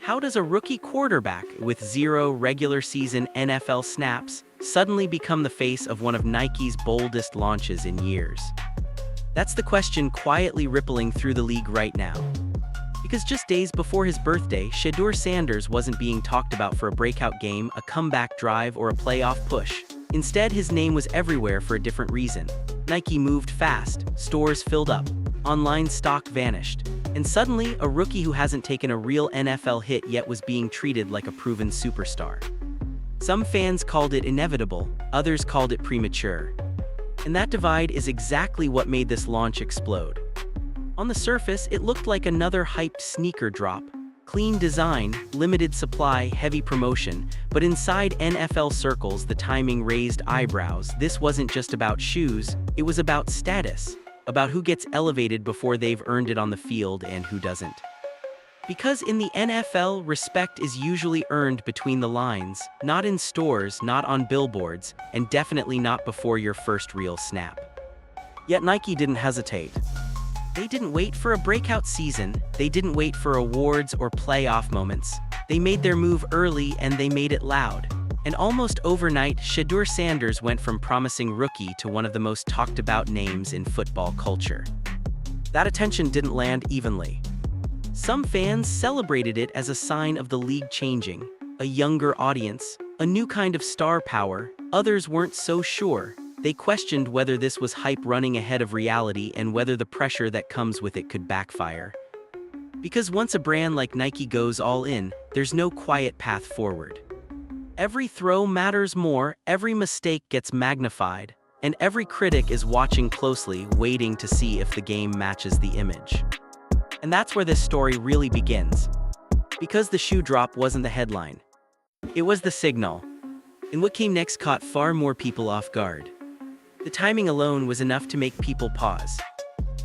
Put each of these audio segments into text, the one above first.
How does a rookie quarterback with 0 regular season NFL snaps suddenly become the face of one of Nike's boldest launches in years? That's the question quietly rippling through the league right now. Because just days before his birthday, Shedeur Sanders wasn't being talked about for a breakout game, a comeback drive, or a playoff push. Instead, his name was everywhere for a different reason. Nike moved fast, stores filled up, online stock vanished, and suddenly, a rookie who hasn't taken a real NFL hit yet was being treated like a proven superstar. Some fans called it inevitable, others called it premature. And that divide is exactly what made this launch explode. On the surface, it looked like another hyped sneaker drop. Clean design, limited supply, heavy promotion, but inside NFL circles the timing raised eyebrows. This wasn't just about shoes, it was about status, about who gets elevated before they've earned it on the field and who doesn't. Because in the NFL, respect is usually earned between the lines, not in stores, not on billboards, and definitely not before your first real snap. Yet Nike didn't hesitate. They didn't wait for a breakout season, they didn't wait for awards or playoff moments. They made their move early and they made it loud. And almost overnight, Shedeur Sanders went from promising rookie to one of the most talked about names in football culture. That attention didn't land evenly. Some fans celebrated it as a sign of the league changing, a younger audience, a new kind of star power. Others weren't so sure. They questioned whether this was hype running ahead of reality and whether the pressure that comes with it could backfire. Because once a brand like Nike goes all in, there's no quiet path forward. Every throw matters more, every mistake gets magnified, and every critic is watching closely, waiting to see if the game matches the image. And that's where this story really begins. Because the shoe drop wasn't the headline. It was the signal. And what came next caught far more people off guard. The timing alone was enough to make people pause.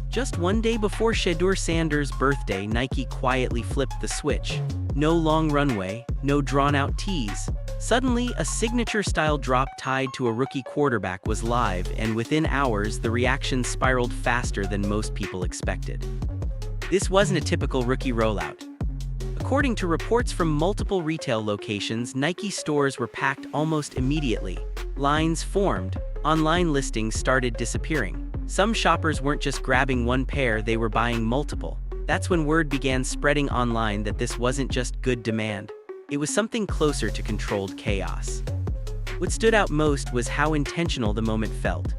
Just one day before Shedeur Sanders' birthday, Nike quietly flipped the switch. No long runway, no drawn-out tease. Suddenly, a signature-style drop tied to a rookie quarterback was live, and within hours, the reaction spiraled faster than most people expected. This wasn't a typical rookie rollout. According to reports from multiple retail locations, Nike stores were packed almost immediately. Lines formed. Online listings started disappearing. Some shoppers weren't just grabbing one pair, they were buying multiple. That's when word began spreading online that this wasn't just good demand. It was something closer to controlled chaos. What stood out most was how intentional the moment felt.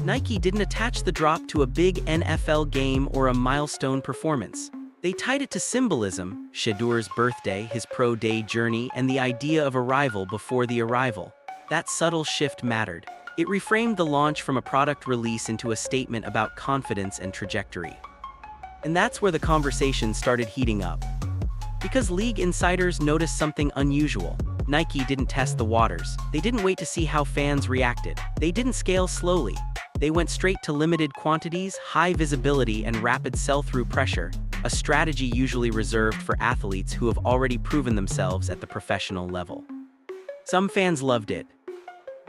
Nike didn't attach the drop to a big NFL game or a milestone performance. They tied it to symbolism, Shedeur's birthday, his pro day journey, and the idea of arrival before the arrival. That subtle shift mattered. It reframed the launch from a product release into a statement about confidence and trajectory. And that's where the conversation started heating up. Because league insiders noticed something unusual. Nike didn't test the waters. They didn't wait to see how fans reacted. They didn't scale slowly. They went straight to limited quantities, high visibility, and rapid sell-through pressure, a strategy usually reserved for athletes who have already proven themselves at the professional level. Some fans loved it.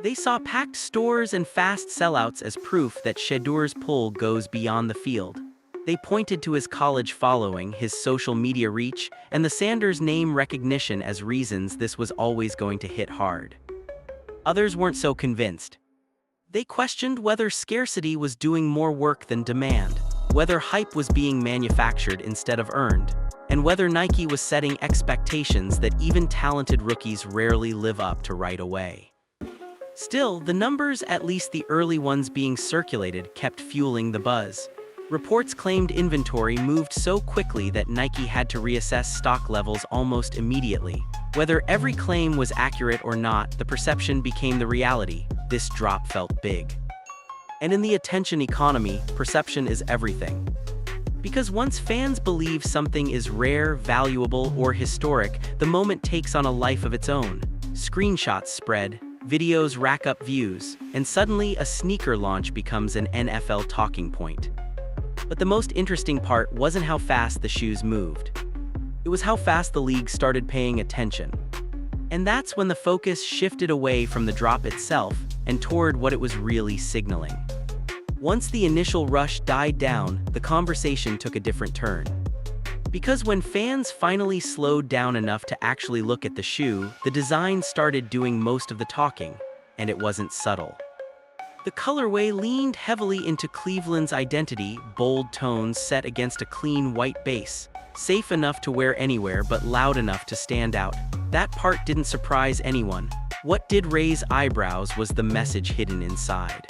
They saw packed stores and fast sellouts as proof that Shedeur's pull goes beyond the field. They pointed to his college following, his social media reach, and the Sanders name recognition as reasons this was always going to hit hard. Others weren't so convinced. They questioned whether scarcity was doing more work than demand, whether hype was being manufactured instead of earned, and whether Nike was setting expectations that even talented rookies rarely live up to right away. Still, the numbers, at least the early ones being circulated, kept fueling the buzz. Reports claimed inventory moved so quickly that Nike had to reassess stock levels almost immediately. Whether every claim was accurate or not, the perception became the reality. This drop felt big. And in the attention economy, perception is everything. Because once fans believe something is rare, valuable, or historic, the moment takes on a life of its own. Screenshots spread, videos rack up views, and suddenly a sneaker launch becomes an NFL talking point. But the most interesting part wasn't how fast the shoes moved. It was how fast the league started paying attention. And that's when the focus shifted away from the drop itself and toward what it was really signaling. Once the initial rush died down, the conversation took a different turn. Because when fans finally slowed down enough to actually look at the shoe, the design started doing most of the talking, and it wasn't subtle. The colorway leaned heavily into Cleveland's identity, bold tones set against a clean white base, safe enough to wear anywhere but loud enough to stand out. That part didn't surprise anyone. What did raise eyebrows was the message hidden inside.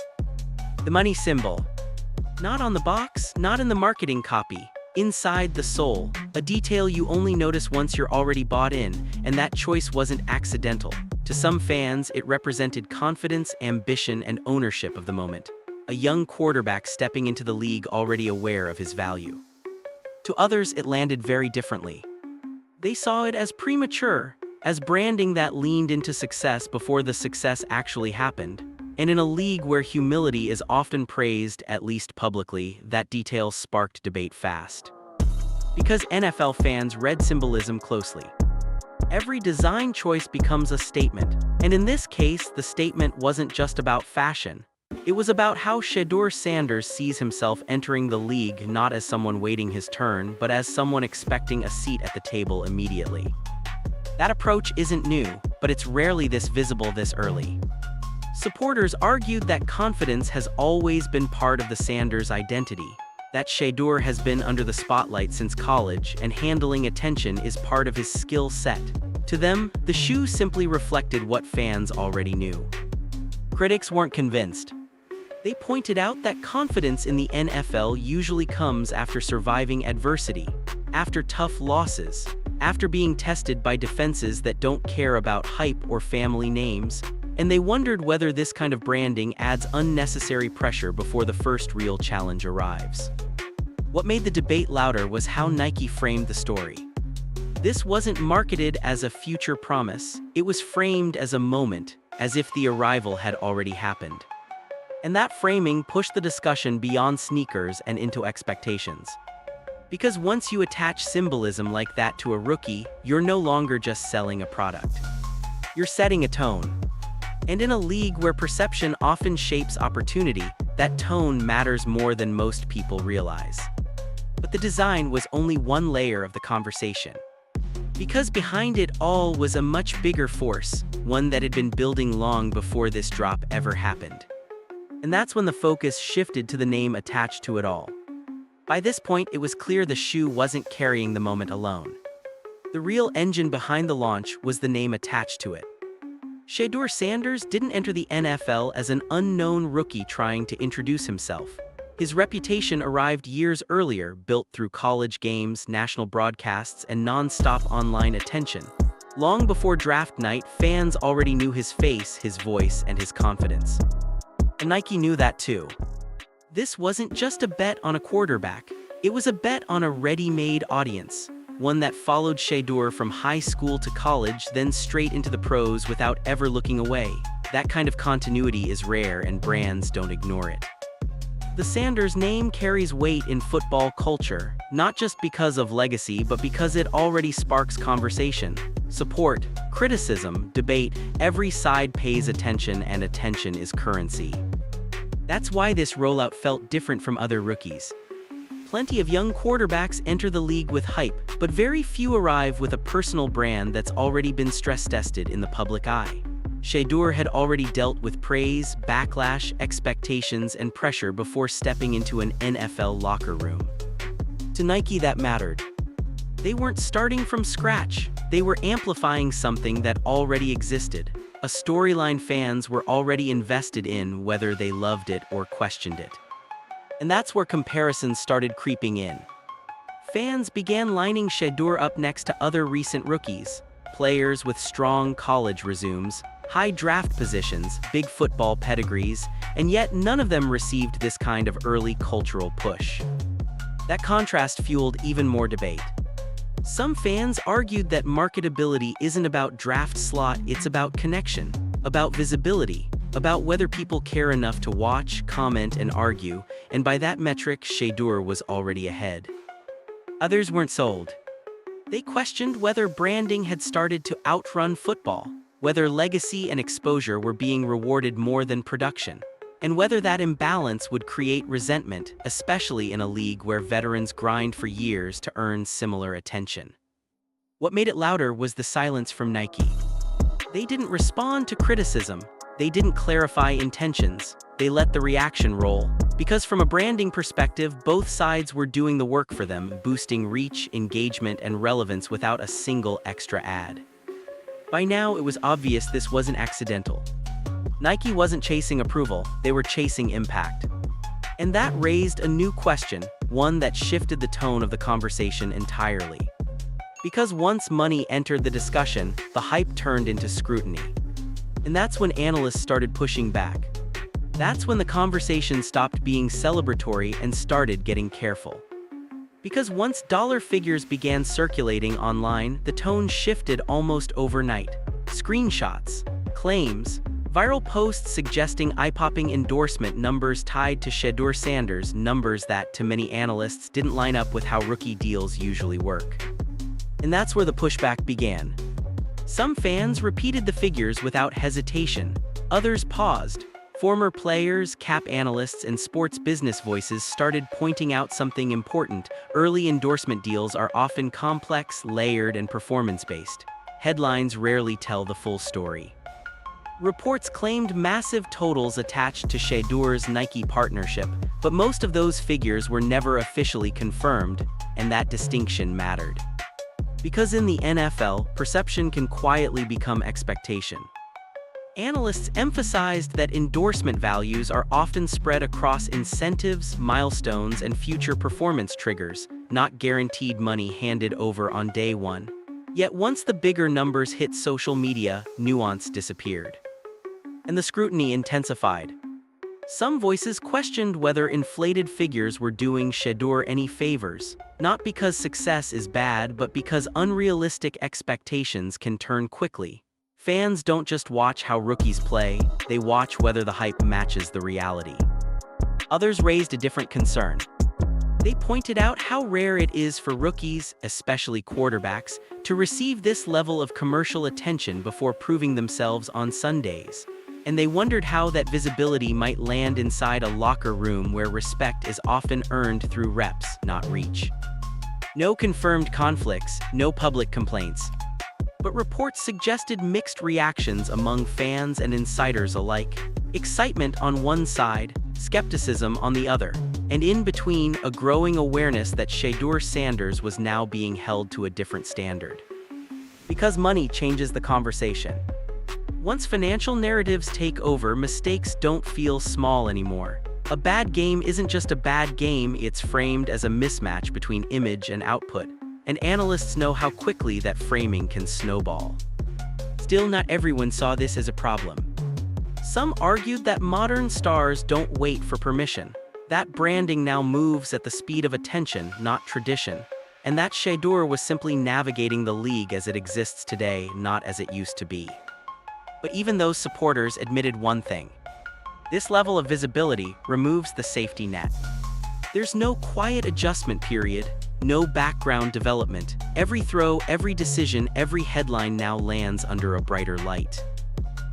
The money symbol. Not on the box, not in the marketing copy. Inside the sole, a detail you only notice once you're already bought in, and that choice wasn't accidental. To some fans, it represented confidence, ambition, and ownership of the moment. A young quarterback stepping into the league already aware of his value. To others, it landed very differently. They saw it as premature, as branding that leaned into success before the success actually happened. And in a league where humility is often praised, at least publicly, that detail sparked debate fast. Because NFL fans read symbolism closely. Every design choice becomes a statement, and in this case, the statement wasn't just about fashion. It was about how Shedeur Sanders sees himself entering the league not as someone waiting his turn, but as someone expecting a seat at the table immediately. That approach isn't new, but it's rarely this visible this early. Supporters argued that confidence has always been part of the Sanders identity, that Shedeur has been under the spotlight since college and handling attention is part of his skill set. To them, the shoe simply reflected what fans already knew. Critics weren't convinced. They pointed out that confidence in the NFL usually comes after surviving adversity, after tough losses, after being tested by defenses that don't care about hype or family names, and they wondered whether this kind of branding adds unnecessary pressure before the first real challenge arrives. What made the debate louder was how Nike framed the story. This wasn't marketed as a future promise, it was framed as a moment, as if the arrival had already happened. And that framing pushed the discussion beyond sneakers and into expectations. Because once you attach symbolism like that to a rookie, you're no longer just selling a product. You're setting a tone. And in a league where perception often shapes opportunity, that tone matters more than most people realize. But the design was only one layer of the conversation. Because behind it all was a much bigger force, one that had been building long before this drop ever happened. And that's when the focus shifted to the name attached to it all. By this point, it was clear the shoe wasn't carrying the moment alone. The real engine behind the launch was the name attached to it. Shedeur Sanders didn't enter the NFL as an unknown rookie trying to introduce himself. His reputation arrived years earlier, built through college games, national broadcasts, and non-stop online attention. Long before draft night, fans already knew his face, his voice, and his confidence. And Nike knew that too. This wasn't just a bet on a quarterback. It was a bet on a ready-made audience. One that followed Shedeur from high school to college, then straight into the pros without ever looking away. That kind of continuity is rare and brands don't ignore it. The Sanders name carries weight in football culture, not just because of legacy, but because it already sparks conversation, support, criticism, debate. Every side pays attention, and attention is currency. That's why this rollout felt different from other rookies. Plenty of young quarterbacks enter the league with hype, but very few arrive with a personal brand that's already been stress-tested in the public eye. Shedeur had already dealt with praise, backlash, expectations, and pressure before stepping into an NFL locker room. To Nike, that mattered. They weren't starting from scratch. They were amplifying something that already existed, a storyline fans were already invested in, whether they loved it or questioned it. And that's where comparisons started creeping in. Fans began lining Shedeur up next to other recent rookies, players with strong college resumes, high draft positions, big football pedigrees, and yet none of them received this kind of early cultural push. That contrast fueled even more debate. Some fans argued that marketability isn't about draft slot, it's about connection, about visibility, about whether people care enough to watch, comment, and argue, and by that metric, Shedeur was already ahead. Others weren't sold. They questioned whether branding had started to outrun football, whether legacy and exposure were being rewarded more than production. and whether that imbalance would create resentment, especially in a league where veterans grind for years to earn similar attention. What made it louder was the silence from Nike. They didn't respond to criticism. They didn't clarify intentions. They let the reaction roll. Because from a branding perspective, both sides were doing the work for them, boosting reach, engagement, and relevance without a single extra ad. By now, it was obvious this wasn't accidental. Nike wasn't chasing approval, they were chasing impact. And that raised a new question, one that shifted the tone of the conversation entirely. Because once money entered the discussion, the hype turned into scrutiny. And that's when analysts started pushing back. That's when the conversation stopped being celebratory and started getting careful. Because once dollar figures began circulating online, the tone shifted almost overnight. Screenshots, claims, viral posts suggesting eye-popping endorsement numbers tied to Shedeur Sanders, numbers that, to many analysts, didn't line up with how rookie deals usually work. And that's where the pushback began. Some fans repeated the figures without hesitation. Others paused. Former players, cap analysts, and sports business voices started pointing out something important. Early endorsement deals are often complex, layered, and performance-based. Headlines rarely tell the full story. Reports claimed massive totals attached to Shedeur's Nike partnership, but most of those figures were never officially confirmed, and that distinction mattered. Because in the NFL, perception can quietly become expectation. Analysts emphasized that endorsement values are often spread across incentives, milestones, and future performance triggers, not guaranteed money handed over on day one. Yet once the bigger numbers hit social media, nuance disappeared. And the scrutiny intensified. Some voices questioned whether inflated figures were doing Shedeur any favors, not because success is bad, but because unrealistic expectations can turn quickly. Fans don't just watch how rookies play, they watch whether the hype matches the reality. Others raised a different concern. They pointed out how rare it is for rookies, especially quarterbacks, to receive this level of commercial attention before proving themselves on Sundays. And they wondered how that visibility might land inside a locker room where respect is often earned through reps, not reach. No confirmed conflicts, no public complaints. But reports suggested mixed reactions among fans and insiders alike. Excitement on one side, skepticism on the other, and in between, a growing awareness that Shedeur Sanders was now being held to a different standard. Because money changes the conversation. Once financial narratives take over, mistakes don't feel small anymore. A bad game isn't just a bad game, it's framed as a mismatch between image and output. And analysts know how quickly that framing can snowball. Still, not everyone saw this as a problem. Some argued that modern stars don't wait for permission. That branding now moves at the speed of attention, not tradition. And that Shedeur was simply navigating the league as it exists today, not as it used to be. But even those supporters admitted one thing. This level of visibility removes the safety net. There's no quiet adjustment period, no background development. Every throw, every decision, every headline now lands under a brighter light.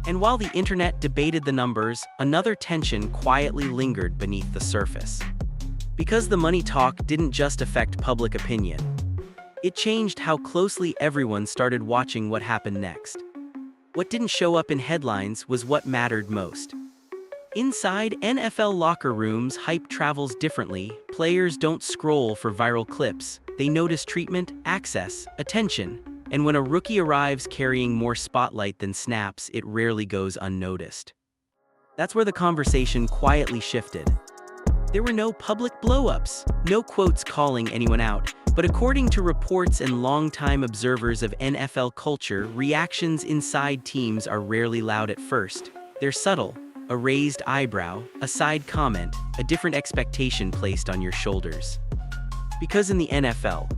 And while the internet debated the numbers, another tension quietly lingered beneath the surface. Because the money talk didn't just affect public opinion. It changed how closely everyone started watching what happened next. What didn't show up in headlines was what mattered most. Inside NFL locker rooms, hype travels differently. Players don't scroll for viral clips. They notice treatment, access, attention. And when a rookie arrives carrying more spotlight than snaps, it rarely goes unnoticed. That's where the conversation quietly shifted. There were no public blow-ups, no quotes calling anyone out, but according to reports and longtime observers of NFL culture, reactions inside teams are rarely loud at first. They're subtle. A raised eyebrow, a side comment, a different expectation placed on your shoulders. Because in the NFL,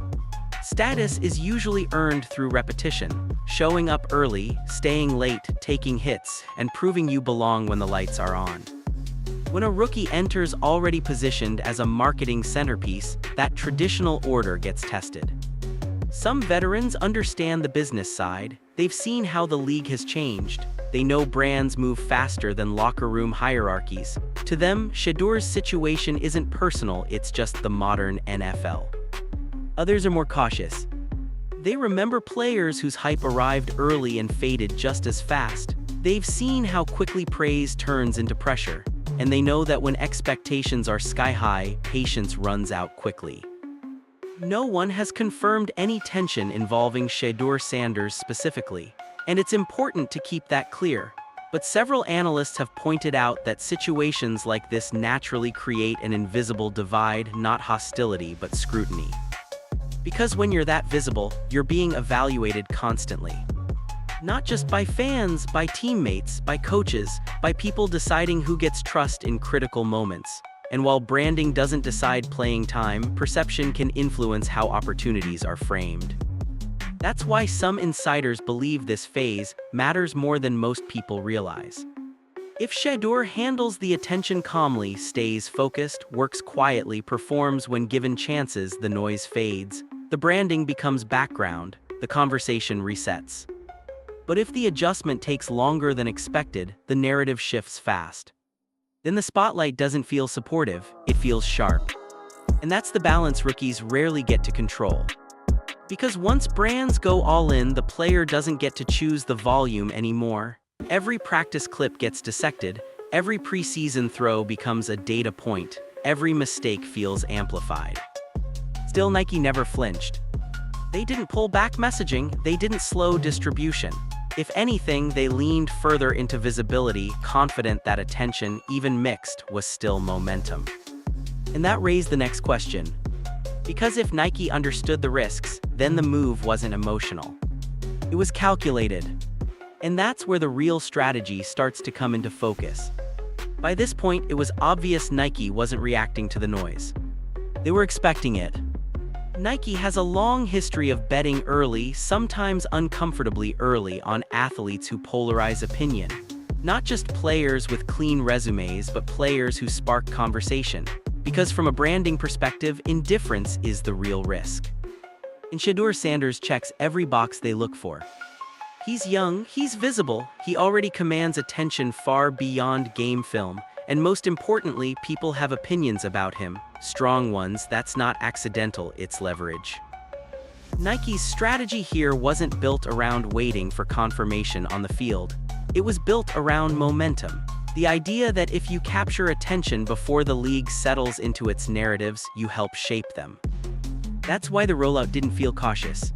status is usually earned through repetition, showing up early, staying late, taking hits, and proving you belong when the lights are on. When a rookie enters already positioned as a marketing centerpiece, that traditional order gets tested. Some veterans understand the business side. They've seen how the league has changed. They know brands move faster than locker room hierarchies. To them, Shedeur's situation isn't personal, it's just the modern NFL. Others are more cautious. They remember players whose hype arrived early and faded just as fast. They've seen how quickly praise turns into pressure, and they know that when expectations are sky high, patience runs out quickly. No one has confirmed any tension involving Shedeur Sanders specifically, and it's important to keep that clear. But several analysts have pointed out that situations like this naturally create an invisible divide, not hostility but scrutiny. Because when you're that visible, you're being evaluated constantly. Not just by fans, by teammates, by coaches, by people deciding who gets trust in critical moments. And while branding doesn't decide playing time, perception can influence how opportunities are framed. That's why some insiders believe this phase matters more than most people realize. If Shedeur handles the attention calmly, stays focused, works quietly, performs when given chances, the noise fades, the branding becomes background, the conversation resets. But if the adjustment takes longer than expected, the narrative shifts fast. Then the spotlight doesn't feel supportive, it feels sharp. And that's the balance rookies rarely get to control. Because once brands go all in, the player doesn't get to choose the volume anymore. Every practice clip gets dissected, every preseason throw becomes a data point, every mistake feels amplified. Still, Nike never flinched. They didn't pull back messaging, they didn't slow distribution. If anything, they leaned further into visibility, confident that attention, even mixed, was still momentum. And that raised the next question. Because if Nike understood the risks, then the move wasn't emotional. It was calculated. And that's where the real strategy starts to come into focus. By this point, it was obvious Nike wasn't reacting to the noise. They were expecting it. Nike has a long history of betting early, sometimes uncomfortably early, on athletes who polarize opinion. Not just players with clean resumes, but players who spark conversation. Because from a branding perspective, indifference is the real risk. And Shedeur Sanders checks every box they look for. He's young, he's visible, he already commands attention far beyond game film, and most importantly, people have opinions about him. Strong ones. That's not accidental, it's leverage. Nike's strategy here wasn't built around waiting for confirmation on the field. It was built around momentum. The idea that if you capture attention before the league settles into its narratives, you help shape them. That's why the rollout didn't feel cautious.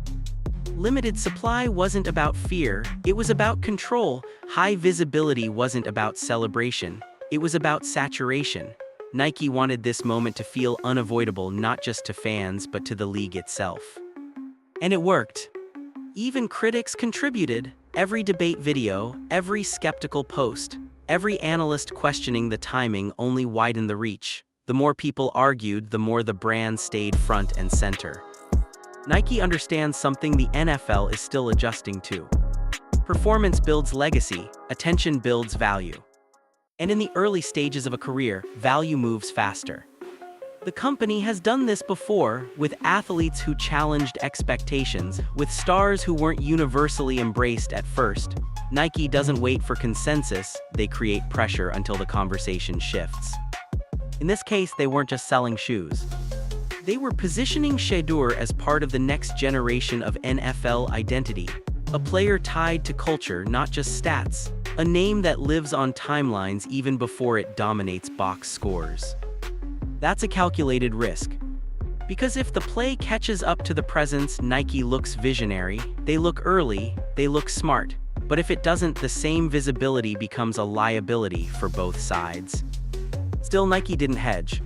Limited supply wasn't about fear, it was about control. High visibility wasn't about celebration, it was about saturation. Nike wanted this moment to feel unavoidable, not just to fans, but to the league itself. And it worked. Even critics contributed. Every debate video, every skeptical post, every analyst questioning the timing only widened the reach. The more people argued, the more the brand stayed front and center. Nike understands something the NFL is still adjusting to. Performance builds legacy, attention builds value. And in the early stages of a career, value moves faster. The company has done this before, with athletes who challenged expectations, with stars who weren't universally embraced at first. Nike doesn't wait for consensus, they create pressure until the conversation shifts. In this case, they weren't just selling shoes. They were positioning Shedeur as part of the next generation of NFL identity, a player tied to culture, not just stats. A name that lives on timelines even before it dominates box scores. That's a calculated risk. Because if the play catches up to the presence, Nike looks visionary, they look early, they look smart. But if it doesn't, the same visibility becomes a liability for both sides. Still, Nike didn't hedge.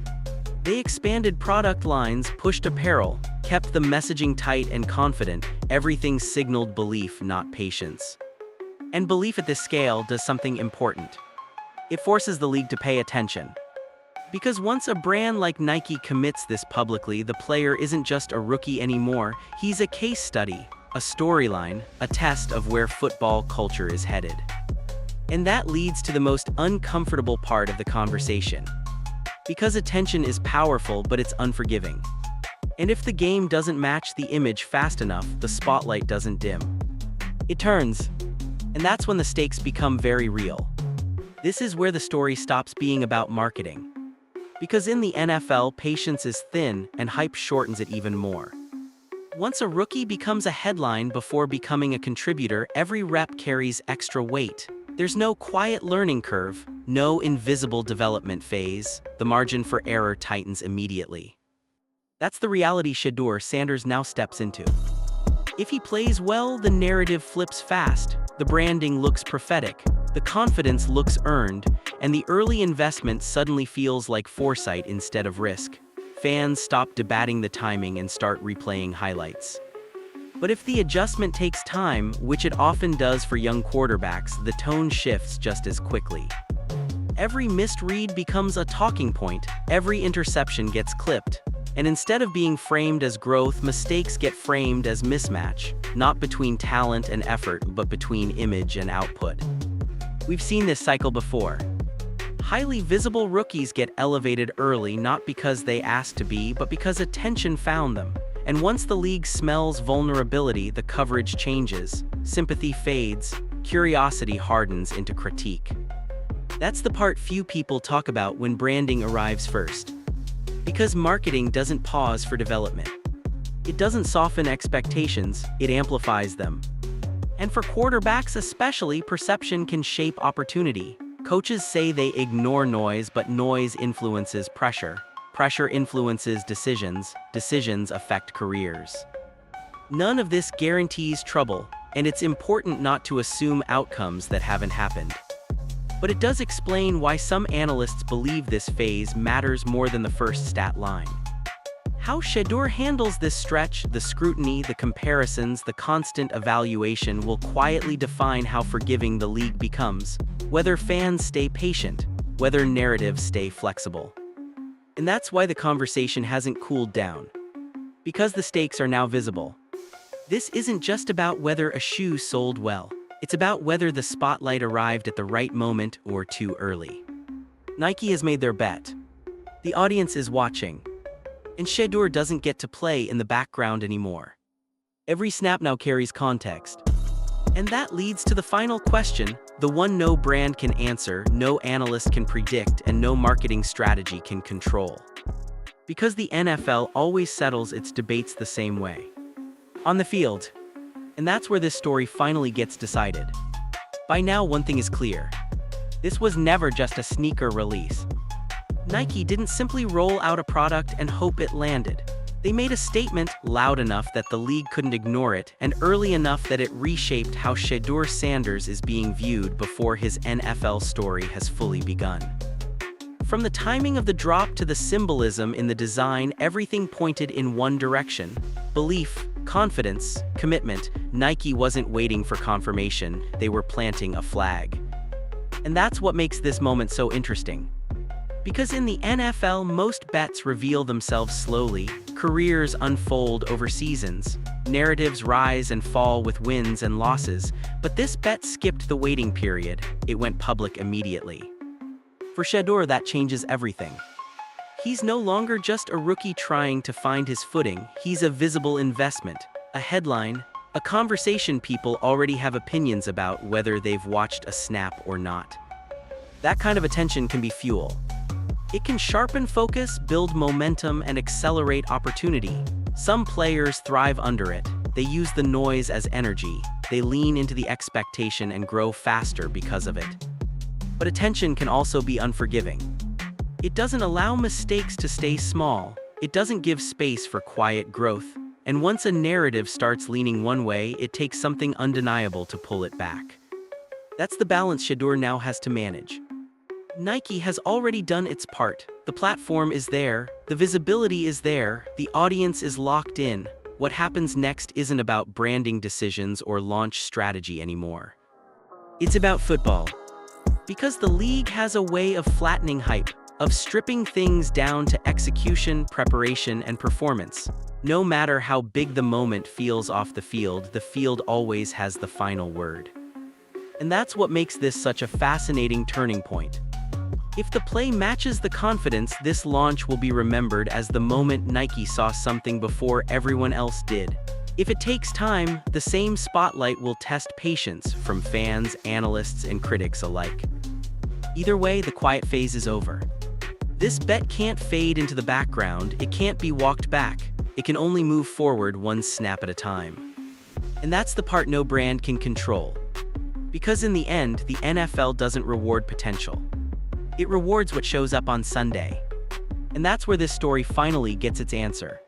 They expanded product lines, pushed apparel, kept the messaging tight and confident. Everything signaled belief, not patience. And belief at this scale does something important. It forces the league to pay attention. Because once a brand like Nike commits this publicly, the player isn't just a rookie anymore, he's a case study, a storyline, a test of where football culture is headed. And that leads to the most uncomfortable part of the conversation. Because attention is powerful, but it's unforgiving. And if the game doesn't match the image fast enough, the spotlight doesn't dim. It turns, and that's when the stakes become very real. This is where the story stops being about marketing. Because in the NFL, patience is thin and hype shortens it even more. Once a rookie becomes a headline before becoming a contributor, every rep carries extra weight. There's no quiet learning curve, no invisible development phase. The margin for error tightens immediately. That's the reality Shedeur Sanders now steps into. If he plays well, the narrative flips fast, the branding looks prophetic, the confidence looks earned, and the early investment suddenly feels like foresight instead of risk. Fans stop debating the timing and start replaying highlights. But if the adjustment takes time, which it often does for young quarterbacks, the tone shifts just as quickly. Every missed read becomes a talking point, every interception gets clipped. And instead of being framed as growth, mistakes get framed as mismatch, not between talent and effort, but between image and output. We've seen this cycle before. Highly visible rookies get elevated early not because they asked to be, but because attention found them. And once the league smells vulnerability, the coverage changes, sympathy fades, curiosity hardens into critique. That's the part few people talk about when branding arrives first. Because marketing doesn't pause for development. It doesn't soften expectations, it amplifies them. And for quarterbacks especially, perception can shape opportunity. Coaches say they ignore noise, but noise influences pressure. Pressure influences decisions. Decisions affect careers. None of this guarantees trouble, and it's important not to assume outcomes that haven't happened. But it does explain why some analysts believe this phase matters more than the first stat line. How Shedeur handles this stretch, the scrutiny, the comparisons, the constant evaluation will quietly define how forgiving the league becomes, whether fans stay patient, whether narratives stay flexible. And that's why the conversation hasn't cooled down. Because the stakes are now visible. This isn't just about whether a shoe sold well. It's about whether the spotlight arrived at the right moment or too early. Nike has made their bet. The audience is watching. And Shedeur doesn't get to play in the background anymore. Every snap now carries context. And that leads to the final question, the one no brand can answer, no analyst can predict, and no marketing strategy can control. Because the NFL always settles its debates the same way. On the field. And that's where this story finally gets decided. By now, one thing is clear. This was never just a sneaker release. Nike didn't simply roll out a product and hope it landed. They made a statement loud enough that the league couldn't ignore it, and early enough that it reshaped how Shedeur Sanders is being viewed before his NFL story has fully begun. From the timing of the drop to the symbolism in the design, everything pointed in one direction. Belief, confidence, commitment. Nike wasn't waiting for confirmation, they were planting a flag. And that's what makes this moment so interesting. Because in the NFL, most bets reveal themselves slowly, careers unfold over seasons, narratives rise and fall with wins and losses, but this bet skipped the waiting period, it went public immediately. For Shedeur, that changes everything. He's no longer just a rookie trying to find his footing, he's a visible investment, a headline, a conversation people already have opinions about whether they've watched a snap or not. That kind of attention can be fuel. It can sharpen focus, build momentum, and accelerate opportunity. Some players thrive under it. They use the noise as energy. They lean into the expectation and grow faster because of it. But attention can also be unforgiving. It doesn't allow mistakes to stay small. It doesn't give space for quiet growth. And once a narrative starts leaning one way, it takes something undeniable to pull it back. That's the balance Shedeur now has to manage. Nike has already done its part. The platform is there, the visibility is there, the audience is locked in. What happens next isn't about branding decisions or launch strategy anymore. It's about football. Because the league has a way of flattening hype, of stripping things down to execution, preparation, and performance. No matter how big the moment feels off the field always has the final word. And that's what makes this such a fascinating turning point. If the play matches the confidence, this launch will be remembered as the moment Nike saw something before everyone else did. If it takes time, the same spotlight will test patience from fans, analysts, and critics alike. Either way, the quiet phase is over. This bet can't fade into the background, it can't be walked back. It can only move forward one snap at a time. And that's the part no brand can control. Because in the end, the NFL doesn't reward potential. It rewards what shows up on Sunday. And that's where this story finally gets its answer.